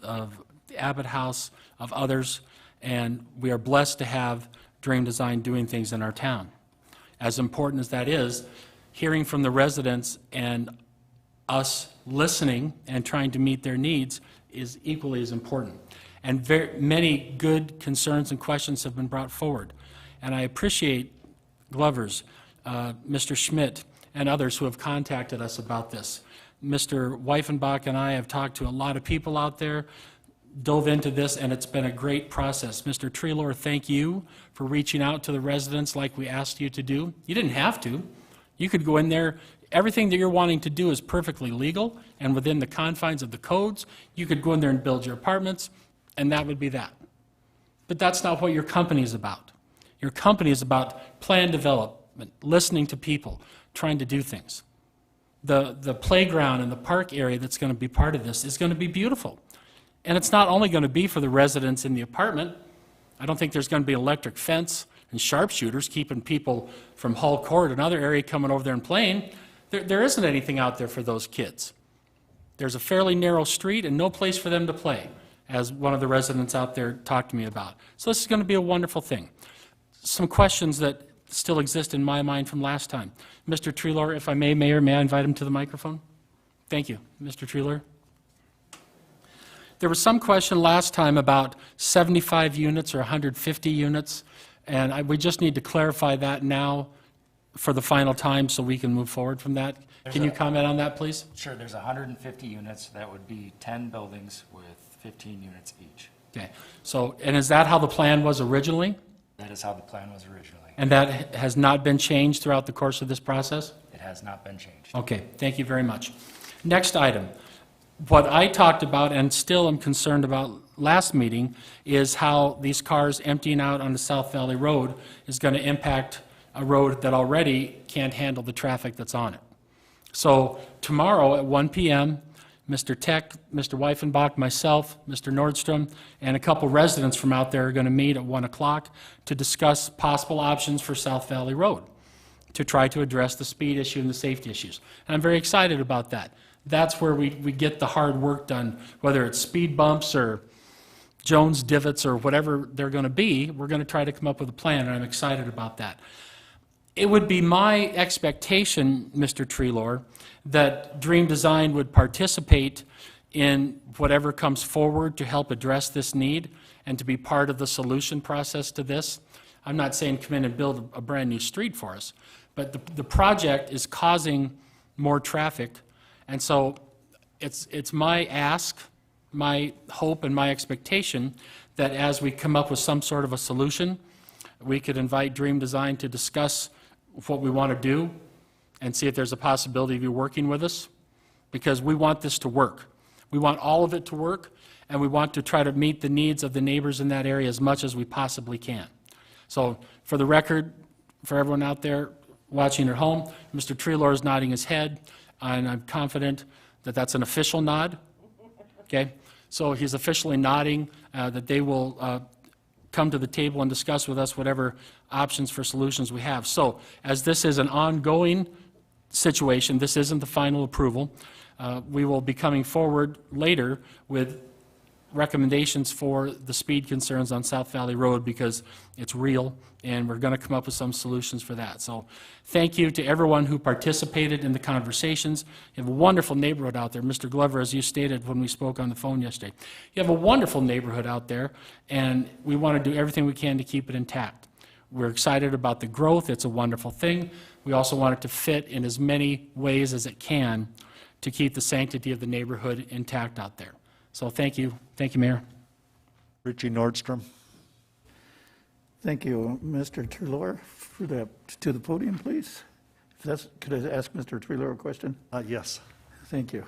Abbott House, of others, and we are blessed to have Dream Design doing things in our town. As important as that is, hearing from the residents and us listening and trying to meet their needs is equally as important. And many good concerns and questions have been brought forward. And I appreciate Glover's, Mr. Schmidt, and others who have contacted us about this. Mr. Weifenbach and I have talked to a lot of people out there, dove into this, and it's been a great process. Mr. Treelor, thank you for reaching out to the residents like we asked you to do. You didn't have to. You could go in there. Everything that you're wanting to do is perfectly legal and within the confines of the codes. You could go in there and build your apartments, and that would be that. But that's not what your company is about. Your company is about plan development, listening to people, trying to do things. The playground and the park area that's going to be part of this is going to be beautiful. And it's not only going to be for the residents in the apartment. I don't think there's going to be electric fence and sharpshooters keeping people from Hull Court, another area, coming over there and playing. There isn't anything out there for those kids. There's a fairly narrow street and no place for them to play, as one of the residents out there talked to me about. So this is going to be a wonderful thing. Some questions that still exist in my mind from last time. Mr. Treelor, if I may, Mayor, may I invite him to the microphone? Thank you. Mr. Treelor? There was some question last time about 75 units or 150 units, and we just need to clarify that now for the final time so we can move forward from that. Can you comment on that, please? Sure, there's 150 units. That would be 10 buildings with 15 units each. Okay. So, and is that how the plan was originally? That is how the plan was originally. And that has not been changed throughout the course of this process? It has not been changed. Okay, thank you very much. Next item. What I talked about and still am concerned about last meeting is how these cars emptying out onto South Valley Road is going to impact a road that already can't handle the traffic that's on it. So tomorrow at 1 p.m., Mr. Tech, Mr. Weifenbach, myself, Mr. Nordstrom, and a couple residents from out there are going to meet at 1 o'clock to discuss possible options for South Valley Road to try to address the speed issue and the safety issues. And I'm very excited about that. That's where we get the hard work done, whether it's speed bumps or Jones divots or whatever they're going to be. We're going to try to come up with a plan, and I'm excited about that. It would be my expectation, Mr. Treelor, that Dream Design would participate in whatever comes forward to help address this need and to be part of the solution process to this. I'm not saying come in and build a brand new street for us, but the project is causing more traffic, and so it's my ask, my hope, and my expectation that as we come up with some sort of a solution, we could invite Dream Design to discuss what we want to do and see if there's a possibility of you working with us, because we want this to work. We want all of it to work, and we want to try to meet the needs of the neighbors in that area as much as we possibly can. So for the record, for everyone out there watching at home, Mr. Treelor is nodding his head, and I'm confident that that's an official nod. Okay? So he's officially nodding that they will come to the table and discuss with us whatever options for solutions we have. So as this is an ongoing situation, this isn't the final approval, we will be coming forward later with recommendations for the speed concerns on South Valley Road, because it's real, and we're going to come up with some solutions for that. So thank you to everyone who participated in the conversations. You have a wonderful neighborhood out there. Mr. Glover, as you stated when we spoke on the phone yesterday, you have a wonderful neighborhood out there, and we want to do everything we can to keep it intact. We're excited about the growth. It's a wonderful thing. We also want it to fit in as many ways as it can to keep the sanctity of the neighborhood intact out there. So thank you. Thank you, Mayor. Richie Nordstrom. Thank you. Mr. Treelor, to the podium, please. Could I ask Mr. Treelor a question? Yes. Thank you.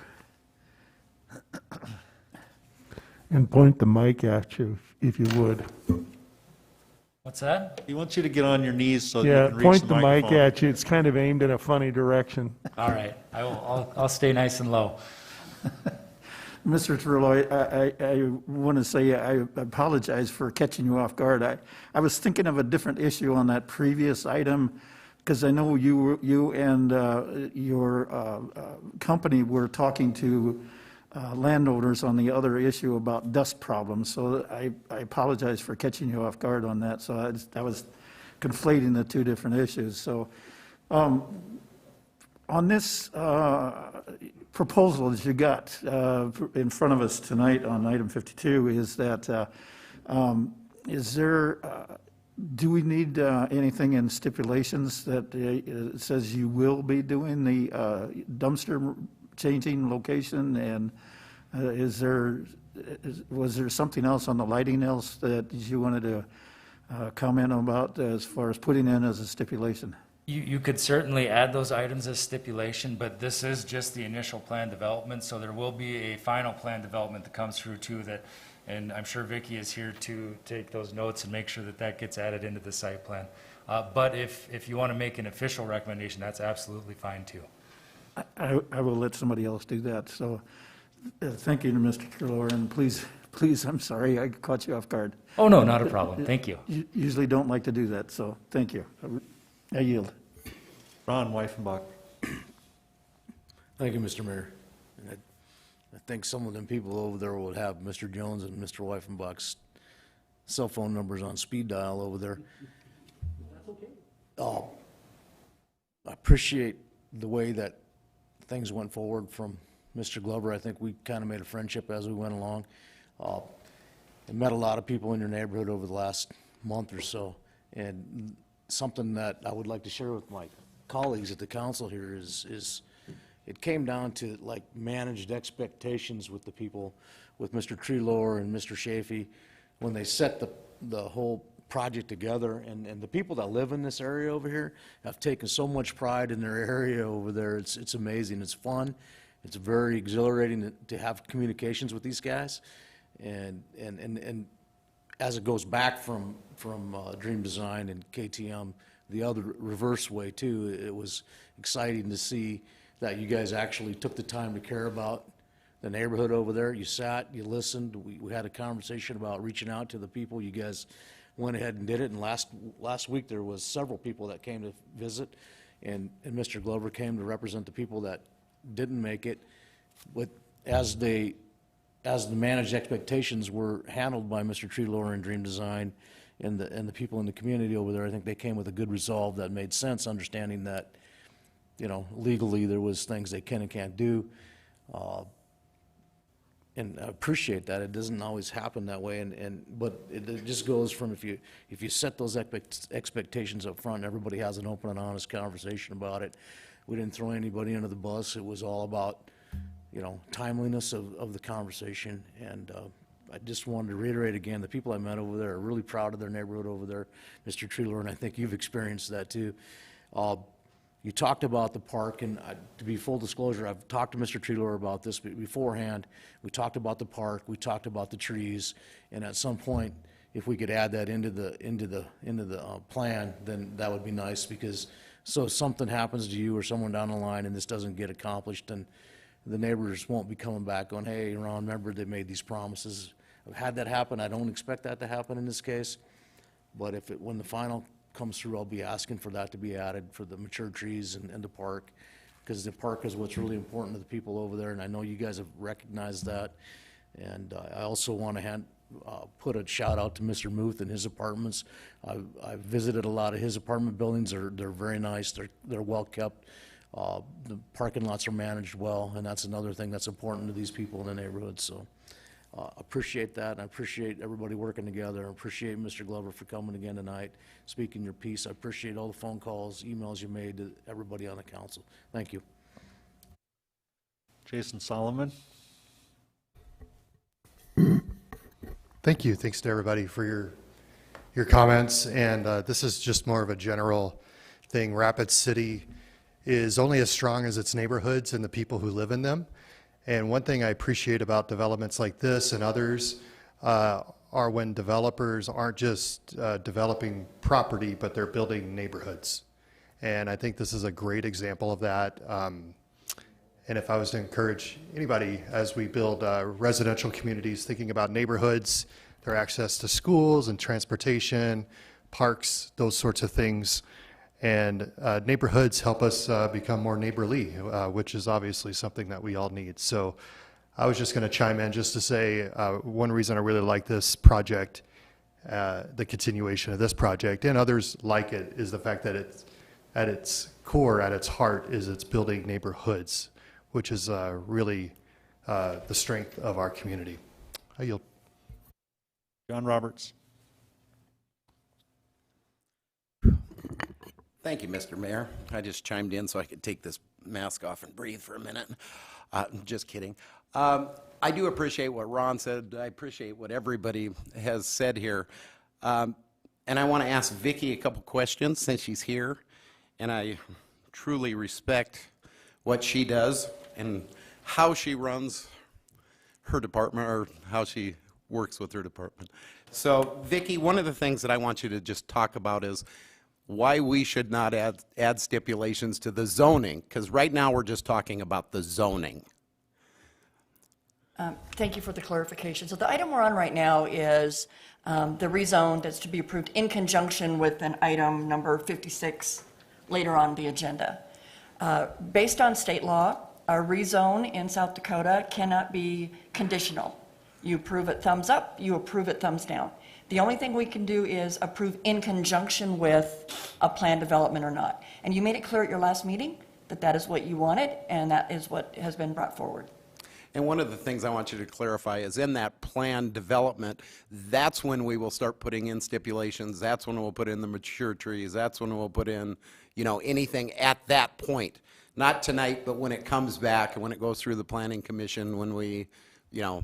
And point the mic at you, if you would. What's that? He wants you to get on your knees so Yeah, you can reach point the the mic microphone. at you. It's kind of aimed in a funny direction. All right, I'll stay nice and low. Mr. Treelor, I want to say I apologize for catching you off guard. I was thinking of a different issue on that previous item, because I know you and your company were talking to landowners on the other issue about dust problems. So I apologize for catching you off guard on that. So I was conflating the two different issues. So on this proposal that you got in front of us tonight on item 52 is that, do we need anything in stipulations that it says you will be doing the dumpster changing location? And was there something else on the lighting else that you wanted to comment about as far as putting in as a stipulation? You could certainly add those items as stipulation, but this is just the initial plan development, so there will be a final plan development that comes through too, and I'm sure Vicki is here to take those notes and make sure that that gets added into the site plan. But if you want to make an official recommendation, that's absolutely fine too. I will let somebody else do that. So thank you to Mr. Treelor, and please Please, I'm sorry, I caught you off guard. Oh, no, not a problem. Thank you. Usually don't like to do that, so thank you. I yield. Ron Weifenbach. Thank you, Mr. Mayor. And I think some of them people over there would have Mr. Jones and Mr. Weifenbach's cell phone numbers on speed dial over there. That's okay. I appreciate the way that things went forward from Mr. Glover. I think we kind of made a friendship as we went along. I met a lot of people in your neighborhood over the last month or so, and something that I would like to share with my colleagues at the council here is it came down to like managed expectations with the people, with Mr. Treloar and Mr. Chafee, when they set the whole project together, and the people that live in this area over here have taken so much pride in their area over there. It's amazing. It's fun. It's very exhilarating to have communications with these guys, and as it goes back from Dream Design and KTM, the other reverse way too, it was exciting to see that you guys actually took the time to care about the neighborhood over there. You sat, you listened. We had a conversation about reaching out to the people. You guys went ahead and did it. And last week there was several people that came to visit, and Mr. Glover came to represent the people that didn't make it. But as the managed expectations were handled by Mr. Treloar and Dream Design and the people in the community over there, I think they came with a good resolve that made sense, understanding that, you know, legally there was things they can and can't do. And I appreciate that. It doesn't always happen that way, but it just goes from if you set those expectations up front, everybody has an open and honest conversation about it. We didn't throw anybody under the bus. It was all about, you know, timeliness of the conversation. And I just wanted to reiterate again, the people I met over there are really proud of their neighborhood over there, Mr. Treloar, and I think you've experienced that too. You talked about the park, and to be full disclosure, I've talked to Mr. Treloar about this beforehand. We talked about the park, we talked about the trees, and at some point, if we could add that into the plan, then that would be nice, because so if something happens to you or someone down the line and this doesn't get accomplished, then the neighbors won't be coming back going, hey, Ron, remember they made these promises. I've had that happen. I don't expect that to happen in this case, but when the final comes through, I'll be asking for that to be added for the mature trees and the park, because the park is what's really important to the people over there, and I know you guys have recognized that. And I also want to put a shout out to Mr. Muth and his apartments. I've visited a lot of his apartment buildings. They're very nice. They're well kept. The parking lots are managed well, and that's another thing that's important to these people in the neighborhood. So appreciate that, and I appreciate everybody working together. I appreciate Mr. Glover for coming again tonight, speaking your piece. I appreciate all the phone calls, emails you made to everybody on the council. Thank you. Jason Solomon. Thank you. Thanks to everybody for your comments. And this is just more of a general thing. Rapid City is only as strong as its neighborhoods and the people who live in them. And one thing I appreciate about developments like this and others are when developers aren't just developing property, but they're building neighborhoods. And I think this is a great example of that. And if I was to encourage anybody as we build residential communities, thinking about neighborhoods, their access to schools and transportation, parks, those sorts of things. And neighborhoods help us become more neighborly, which is obviously something that we all need. So I was just going to chime in just to say one reason I really like this project, the continuation of this project, and others like it, is the fact that it's at its core, at its heart, is it's building neighborhoods, which is really the strength of our community. I yield. John Roberts. Thank you, Mr. Mayor. I just chimed in so I could take this mask off and breathe for a minute. Just kidding. I do appreciate what Ron said. I appreciate what everybody has said here. And I want to ask Vicki a couple questions since she's here. And I truly respect what she does and how she runs her department, or how she works with her department. So, Vicki, one of the things that I want you to just talk about is why we should not add stipulations to the zoning, because right now we're just talking about the zoning. Thank you for the clarification. So the item we're on right now is the rezone that's to be approved in conjunction with an item number 56 later on the agenda. Based on state law, a rezone in South Dakota cannot be conditional. You approve it thumbs up, you approve it thumbs down. The only thing we can do is approve in conjunction with a plan development or not. And you made it clear at your last meeting that that is what you wanted, and that is what has been brought forward. And one of the things I want you to clarify is in that plan development, that's when we will start putting in stipulations, that's when we'll put in the mature trees, that's when we'll put in, you know, anything at that point. Not tonight, but when it comes back and when it goes through the planning commission, when we, you know,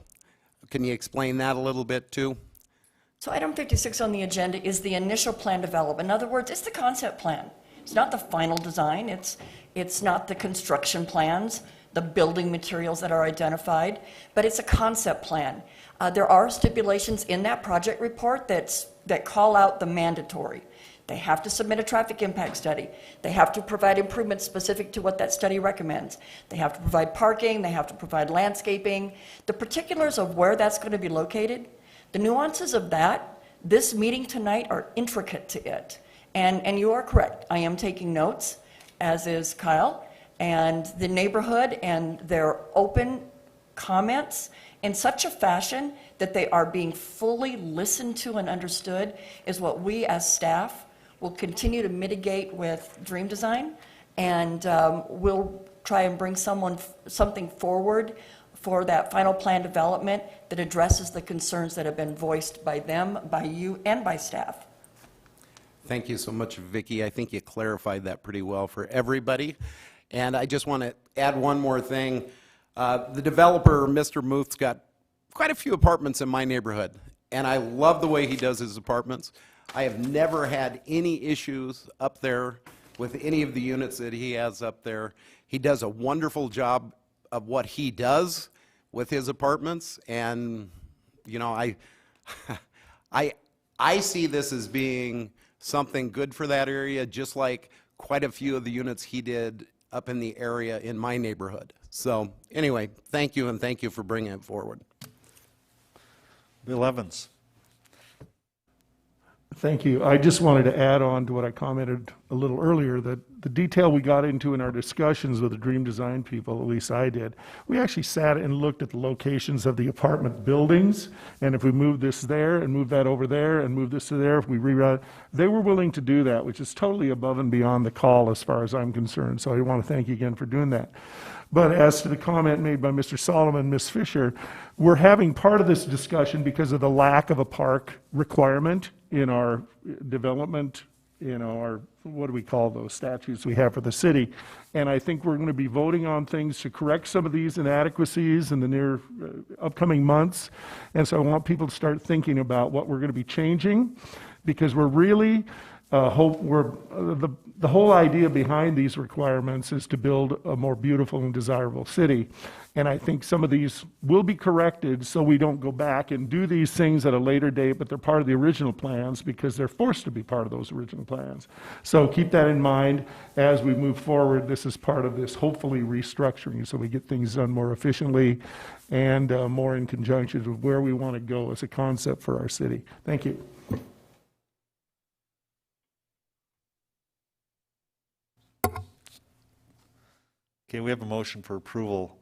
can you explain that a little bit too? So item 56 on the agenda is the initial plan development. In other words, it's the concept plan. It's not the final design. It's not the construction plans, the building materials that are identified, but it's a concept plan. There are stipulations in that project report that call out the mandatory. They have to submit a traffic impact study. They have to provide improvements specific to what that study recommends. They have to provide parking. They have to provide landscaping. The particulars of where that's going to be located, the nuances of that, this meeting tonight are intricate to it. And you are correct. I am taking notes, as is Kyle, and the neighborhood and their open comments in such a fashion that they are being fully listened to and understood is what we as staff will continue to mitigate with Dream Design, and we'll try and bring something forward for that final plan development that addresses the concerns that have been voiced by them, by you, and by staff. Thank you so much, Vicki. I think you clarified that pretty well for everybody. And I just want to add one more thing. The developer, Mr. Muth's got quite a few apartments in my neighborhood, and I love the way he does his apartments. I have never had any issues up there with any of the units that he has up there. He does a wonderful job of what he does with his apartments, and you know, I see this as being something good for that area, just like quite a few of the units he did up in the area in my neighborhood. So anyway, thank you, and thank you for bringing it forward. Bill Evans. Thank you. I just wanted to add on to what I commented a little earlier, that the detail we got into in our discussions with the Dream Design people, at least I did, we actually sat and looked at the locations of the apartment buildings, and if we move this there and move that over there and move this to there, if we reroute, they were willing to do that, which is totally above and beyond the call as far as I'm concerned. So I want to thank you again for doing that. But as to the comment made by Mr. Solomon, Ms. Fisher, we're having part of this discussion because of the lack of a park requirement in our development, in our, what do we call those statutes we have for the city. And I think we're going to be voting on things to correct some of these inadequacies in the near upcoming months. And so I want people to start thinking about what we're going to be changing, because we're really the whole idea behind these requirements is to build a more beautiful and desirable city. And I think some of these will be corrected so we don't go back and do these things at a later date, but they're part of the original plans because they're forced to be part of those original plans. So keep that in mind as we move forward. This is part of this, hopefully, restructuring so we get things done more efficiently and more in conjunction with where we want to go as a concept for our city. Thank you. Okay, we have a motion for approval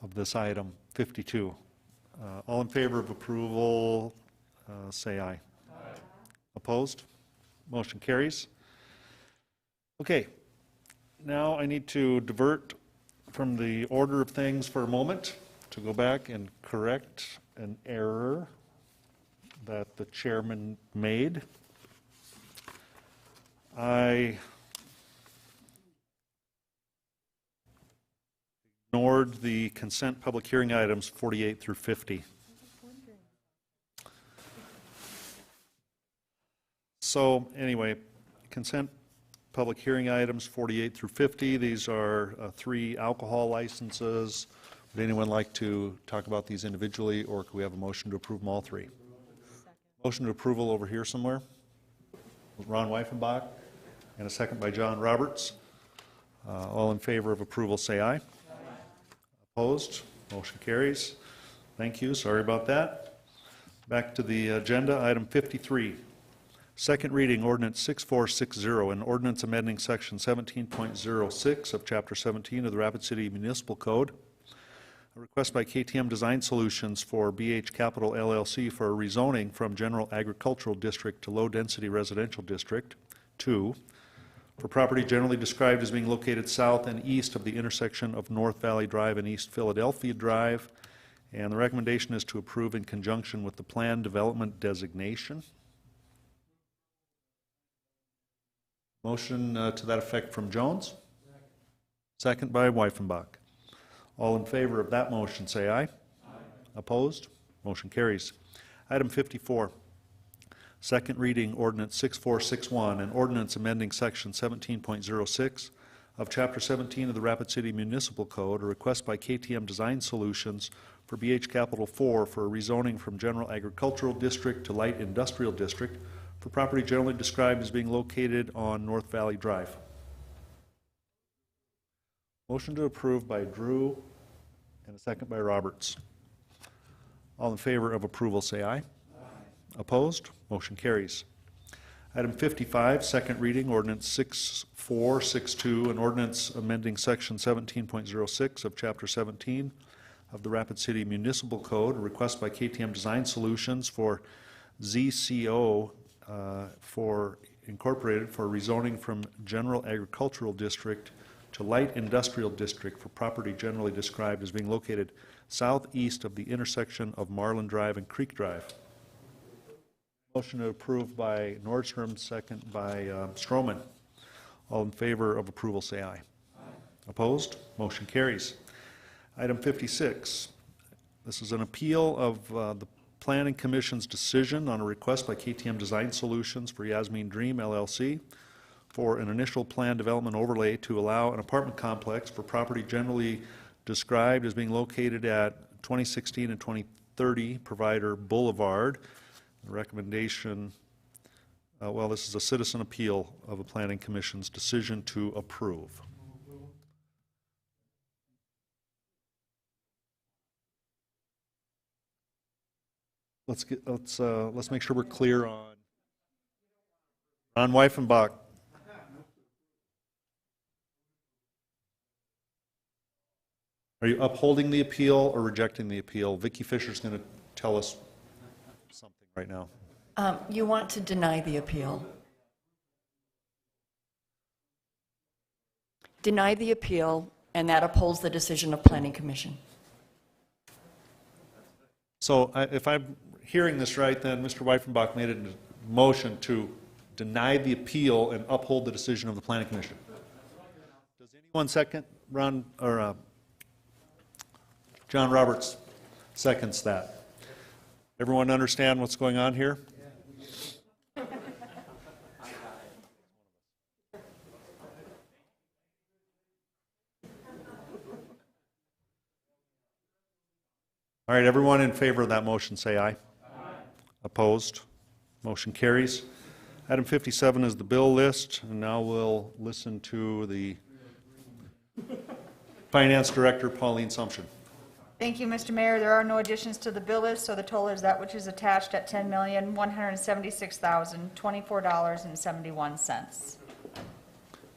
of this item 52. All in favor of approval, say aye. Aye. Opposed? Motion carries. Okay, now I need to divert from the order of things for a moment to go back and correct an error that the chairman made. I ignored the consent public hearing items 48 through 50. So anyway, consent public hearing items 48 through 50. These are 3 alcohol licenses. Would anyone like to talk about these individually, or could we have a motion to approve them all 3? Motion to approval over here somewhere. Ron Weifenbach, and a second by John Roberts. All in favor of approval say aye. Opposed? Motion carries. Thank you, sorry about that. Back to the agenda, item 53. Second reading, ordinance 6460, an ordinance amending section 17.06 of chapter 17 of the Rapid City Municipal Code. A request by KTM Design Solutions for BH Capital LLC for a rezoning from General Agricultural District to Low Density Residential District 2 for property generally described as being located south and east of the intersection of North Valley Drive and East Philadelphia Drive. And the recommendation is to approve in conjunction with the planned development designation. Motion to that effect from Jones. Second by Wyffenbach. All in favor of that motion, say aye. Aye. Opposed? Motion carries. Item 54. Second reading, ordinance 6461, an ordinance amending section 17.06 of chapter 17 of the Rapid City Municipal Code, a request by KTM Design Solutions for BH Capital 4 for a rezoning from General Agricultural District to Light Industrial District for property generally described as being located on North Valley Drive. Motion to approve by Drew and a second by Roberts. All in favor of approval say aye. Aye. Opposed? Motion carries. Item 55, second reading, ordinance 6462, an ordinance amending section 17.06 of chapter 17 of the Rapid City Municipal Code, a request by KTM Design Solutions for ZCO for Incorporated for rezoning from General Agricultural District to Light Industrial District for property generally described as being located southeast of the intersection of Marlin Drive and Creek Drive. Motion to approve by Nordstrom, second by Stroman. All in favor of approval say aye. Aye. Opposed? Motion carries. Item 56. This is an appeal of the Planning Commission's decision on a request by KTM Design Solutions for Yasmin Dream LLC for an initial plan development overlay to allow an apartment complex for property generally described as being located at 2016 and 2030 Provider Boulevard. The recommendation, well, this is a citizen appeal of the Planning Commission's decision to approve. Let's make sure we're clear on Wyffenbach. Are you upholding the appeal or rejecting the appeal? Vicki Fisher's going to tell us something right now. You want to deny the appeal. Deny the appeal, and that upholds the decision of Planning Commission. So if I'm hearing this right, then Mr. Wyffenbach made a motion to deny the appeal and uphold the decision of the Planning Commission. Does anyone second? Ron or John Roberts seconds that. Everyone understand what's going on here? All right, everyone in favor of that motion say aye. Aye. Opposed? Motion carries. Item 57 is the bill list, and now we'll listen to the Finance Director, Pauline Sumption. Thank you, Mr. Mayor. There are no additions to the bill list, so the total is that which is attached at $10,176,024.71.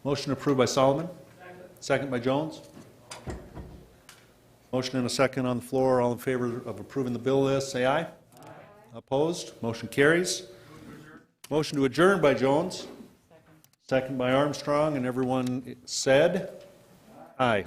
Motion approved by Solomon. Second by Jones. Motion and a second on the floor. All in favor of approving the bill list, say aye. Aye. Opposed? Motion carries. Motion to adjourn by Jones. Second by Armstrong, and everyone said aye.